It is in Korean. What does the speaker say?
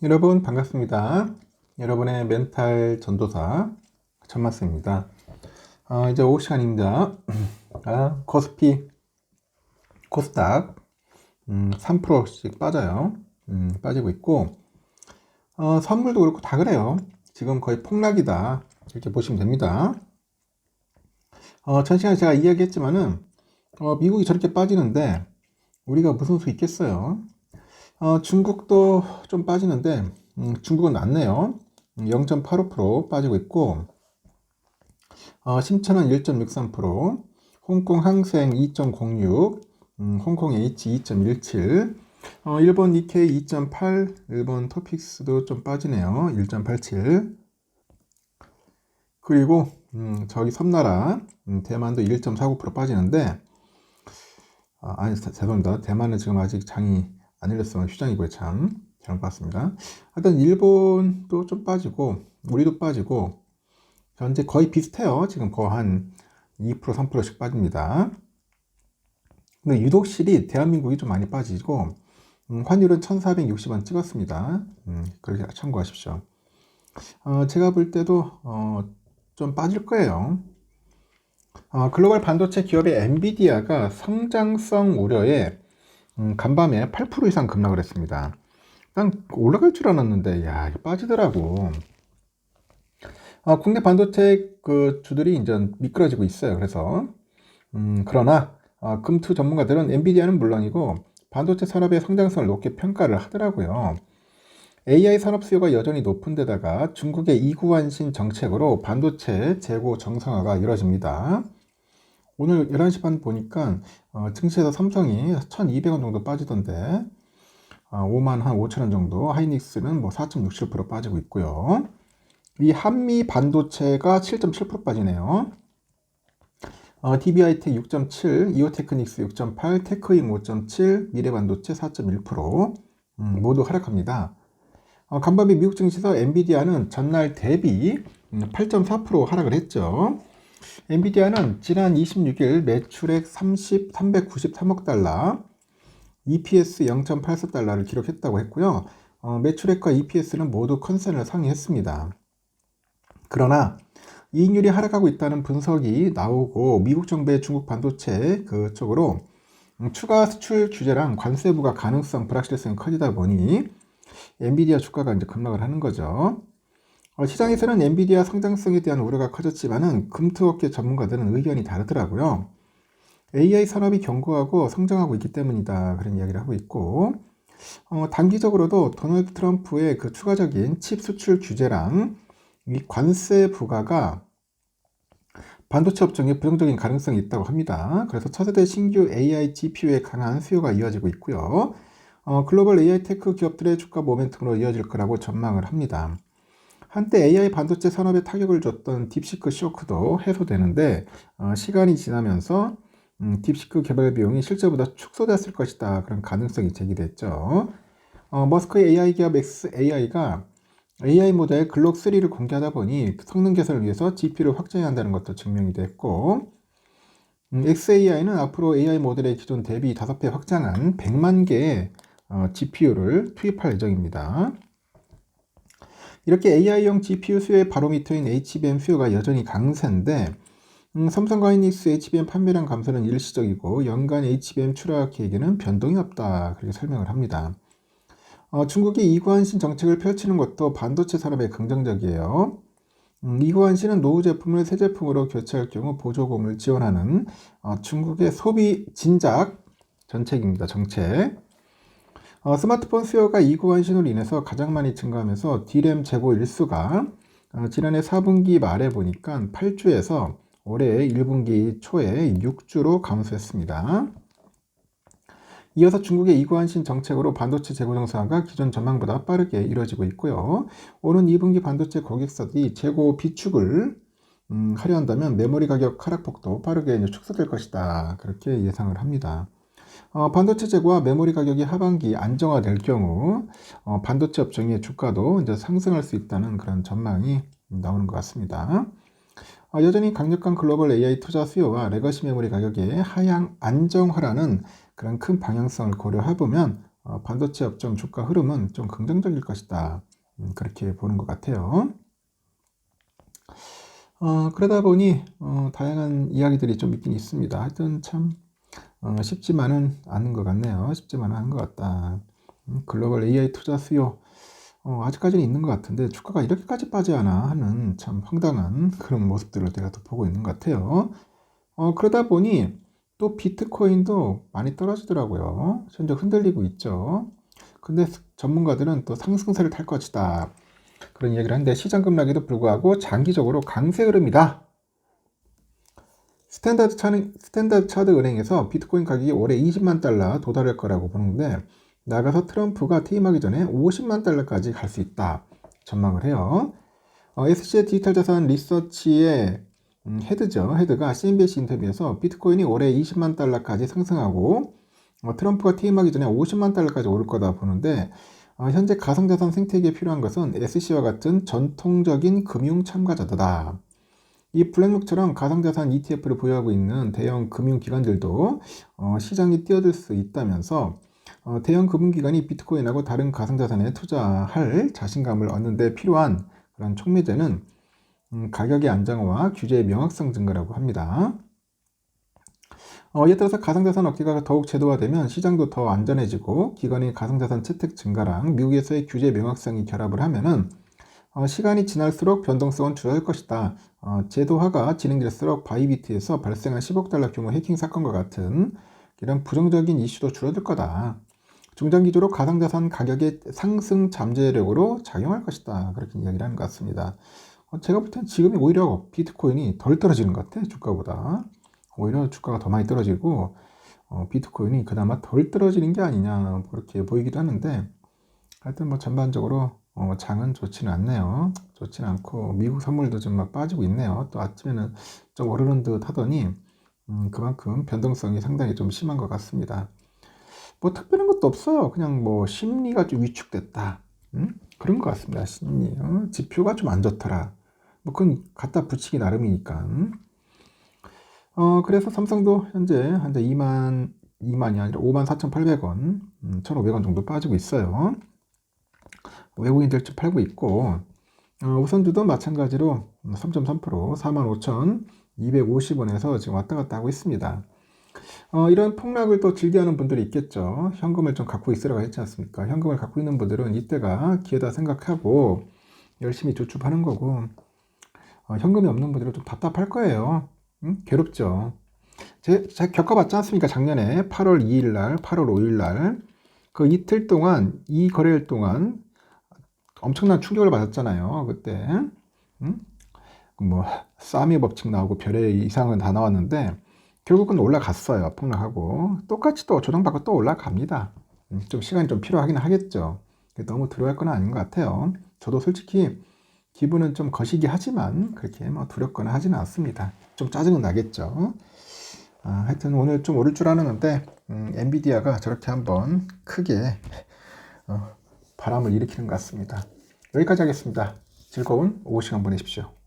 여러분 반갑습니다. 여러분의 멘탈 전도사 천마스입니다. 이제 오후 시간입니다. 코스피, 코스닥 3%씩 빠져요. 빠지고 있고 선물도 그렇고 다 그래요. 지금 거의 폭락이다 이렇게 보시면 됩니다. 전 시간에 제가 이야기했지만은 미국이 저렇게 빠지는데 우리가 무슨 수 있겠어요. 중국도 좀 빠지는데 중국은 낫네요. 0.85% 빠지고 있고 심천은 1.63%, 홍콩 항생 2.06, 홍콩 H 2.17, 일본 니케이 2.8, 일본 토픽스도 좀 빠지네요. 1.87. 그리고 저기 섬나라 대만도 1.49% 빠지는데 죄송합니다. 대만은 지금 아직 장이 안 열렸어요. 휴장이고요. 참 잘못 봤습니다. 하여튼 일본도 좀 빠지고 우리도 빠지고 현재 거의 비슷해요. 지금 거의 한 2% 3%씩 빠집니다. 근데 유독실이 대한민국이 좀 많이 빠지고 환율은 1460원 찍었습니다. 그렇게 참고하십시오. 제가 볼 때도 좀 빠질 거예요. 글로벌 반도체 기업의 엔비디아가 성장성 우려에 간밤에 8% 이상 급락을 했습니다. 난 올라갈 줄 알았는데 야 이거 빠지더라고. 국내 반도체 그 주들이 이제 미끄러지고 있어요. 그래서 그러나 금투 전문가들은 엔비디아는 물론이고 반도체 산업의 성장성을 높게 평가를 하더라고요. AI 산업 수요가 여전히 높은 데다가 중국의 이구환신 정책으로 반도체 재고 정상화가 이뤄집니다. 오늘 11시 반 보니까 증시에서 삼성이 1200원 정도 빠지던데 5만 한 5천원 정도, 하이닉스는 뭐 4.67% 빠지고 있고요. 이 한미 반도체가 7.7% 빠지네요. DBI텍 6.7, 이오테크닉스 6.8, 테크임 5.7, 미래반도체 4.1% 모두 하락합니다. 간밤에 미국 증시에서 엔비디아는 전날 대비 8.4% 하락을 했죠. 엔비디아는 지난 26일 매출액 393억 달러, EPS 0.84달러를 기록했다고 했고요. 매출액과 EPS는 모두 컨센을 상회했습니다. 그러나 이익률이 하락하고 있다는 분석이 나오고 미국 정부의 중국 반도체 그쪽으로 추가 수출 규제랑 관세 부과 가능성, 불확실성이 커지다 보니 엔비디아 주가가 이제 급락을 하는 거죠. 시장에서는 엔비디아 성장성에 대한 우려가 커졌지만은 금투업계 전문가들은 의견이 다르더라고요. AI 산업이 견고하고 성장하고 있기 때문이다 그런 이야기를 하고 있고 단기적으로도 도널드 트럼프의 그 추가적인 칩 수출 규제랑 이 관세 부과가 반도체 업종에 부정적인 가능성이 있다고 합니다. 그래서 차세대 신규 AI GPU의 강한 수요가 이어지고 있고요. 글로벌 AI 테크 기업들의 주가 모멘텀으로 이어질 거라고 전망을 합니다. 한때 AI 반도체 산업에 타격을 줬던 딥시크 쇼크도 해소되는데 시간이 지나면서 딥시크 개발 비용이 실제보다 축소됐을 것이다 그런 가능성이 제기됐죠. 머스크의 AI 기업 xAI가 AI 모델 글록3를 공개하다 보니 성능 개선을 위해서 GPU를 확장해야 한다는 것도 증명이 됐고 xAI는 앞으로 AI 모델의 기존 대비 5배 확장한 100만 개의 GPU를 투입할 예정입니다. 이렇게 AI용 GPU 수요의 바로미터인 HBM 수요가 여전히 강세인데 삼성과 하이닉스 HBM 판매량 감소는 일시적이고 연간 HBM 추락 계획에는 변동이 없다 그렇게 설명을 합니다. 중국이 이구환신 정책을 펼치는 것도 반도체 산업에 긍정적이에요. 이구환신은 노후 제품을 새 제품으로 교체할 경우 보조금을 지원하는 중국의 소비 진작 정책입니다. 스마트폰 수요가 이구환신으로 인해서 가장 많이 증가하면서 D램 재고 일수가 지난해 4분기 말에 보니까 8주에서 올해 1분기 초에 6주로 감소했습니다. 이어서 중국의 이구환신 정책으로 반도체 재고 정상화가 기존 전망보다 빠르게 이루어지고 있고요. 오는 2분기 반도체 고객사들이 재고 비축을 하려 한다면 메모리 가격 하락폭도 빠르게 축소될 것이다. 그렇게 예상을 합니다. 반도체 재고와 메모리 가격이 하반기 안정화될 경우 반도체 업종의 주가도 이제 상승할 수 있다는 그런 전망이 나오는 것 같습니다. 여전히 강력한 글로벌 AI 투자 수요와 레거시 메모리 가격의 하향 안정화라는 그런 큰 방향성을 고려해보면 반도체 업종 주가 흐름은 좀 긍정적일 것이다. 그렇게 보는 것 같아요. 그러다 보니 다양한 이야기들이 좀 있긴 있습니다. 하여튼 참 쉽지만은 않은 것 같네요. 쉽지만은 않은 것 같다. 글로벌 AI 투자 수요 아직까지는 있는 것 같은데 주가가 이렇게까지 빠져야 하나 하는 참 황당한 그런 모습들을 제가 또 보고 있는 것 같아요. 그러다 보니 또 비트코인도 많이 떨어지더라고요. 현재 흔들리고 있죠. 근데 전문가들은 또 상승세를 탈 것이다. 그런 이야기를 하는데 시장 급락에도 불구하고 장기적으로 강세 흐름이다. 스탠다드 차트 은행에서 비트코인 가격이 올해 20만 달러 도달할 거라고 보는데 나가서 트럼프가 퇴임하기 전에 50만 달러까지 갈 수 있다. 전망을 해요. SC의 디지털 자산 리서치의 헤드가 CNBC 인터뷰에서 비트코인이 올해 20만 달러까지 상승하고 트럼프가 퇴임하기 전에 50만 달러까지 오를 거다 보는데 현재 가상자산 생태계에 필요한 것은 SC와 같은 전통적인 금융 참가자다. 이 블랙록처럼 가상자산 ETF를 보유하고 있는 대형 금융기관들도 시장에 뛰어들 수 있다면서 대형 금융기관이 비트코인하고 다른 가상자산에 투자할 자신감을 얻는 데 필요한 그런 촉매제는 가격의 안정화와 규제의 명확성 증가라고 합니다. 이에 따라서 가상자산 업계가 더욱 제도화되면 시장도 더 안전해지고 기관의 가상자산 채택 증가랑 미국에서의 규제 명확성이 결합을 하면은 시간이 지날수록 변동성은 줄어들 것이다. 제도화가 진행될수록 바이비트에서 발생한 10억 달러 규모 해킹 사건과 같은 이런 부정적인 이슈도 줄어들 거다. 중장기적으로 가상자산 가격의 상승 잠재력으로 작용할 것이다. 그렇게 이야기를 하는 것 같습니다. 제가 볼 땐 지금이 오히려 비트코인이 덜 떨어지는 것 같아요. 주가보다. 오히려 주가가 더 많이 떨어지고 비트코인이 그나마 덜 떨어지는 게 아니냐 그렇게 보이기도 하는데 하여튼 뭐 전반적으로 장은 좋지는 않네요. 좋지는 않고 미국 선물도 좀 막 빠지고 있네요. 또 아침에는 좀 오르는 듯 하더니 그만큼 변동성이 상당히 좀 심한 것 같습니다. 뭐 특별한 것도 없어요. 그냥 뭐 심리가 좀 위축됐다. 그런 것 같습니다. 심리. 지표가 좀 안 좋더라. 뭐 그건 갖다 붙이기 나름이니까. 그래서 삼성도 현재 2만이 아니라 54,800원, 1,500원 정도 빠지고 있어요. 외국인들 좀 팔고 있고, 우선주도 마찬가지로 3.3%, 45,250원에서 지금 왔다 갔다 하고 있습니다. 이런 폭락을 또 즐겨하는 분들이 있겠죠. 현금을 좀 갖고 있으라고 했지 않습니까? 현금을 갖고 있는 분들은 이때가 기회다 생각하고 열심히 저축하는 거고, 현금이 없는 분들은 좀 답답할 거예요. 괴롭죠. 제가 겪어봤지 않습니까? 작년에 8월 2일 날, 8월 5일 날, 그 이틀 동안, 이 거래일 동안 엄청난 충격을 받았잖아요. 그때. 뭐, 싸미 법칙 나오고 별의 이상은 다 나왔는데, 결국은 올라갔어요. 폭락하고. 똑같이 또 조정받고 또 올라갑니다. 좀 시간이 좀 필요하긴 하겠죠. 너무 두려워할 건 아닌 것 같아요. 저도 솔직히 기분은 좀 거시기 하지만 그렇게 뭐 두렵거나 하지는 않습니다. 좀 짜증은 나겠죠. 하여튼 오늘 좀 오를 줄 알았는데 엔비디아가 저렇게 한번 크게 바람을 일으키는 것 같습니다. 여기까지 하겠습니다. 즐거운 오후 시간 보내십시오.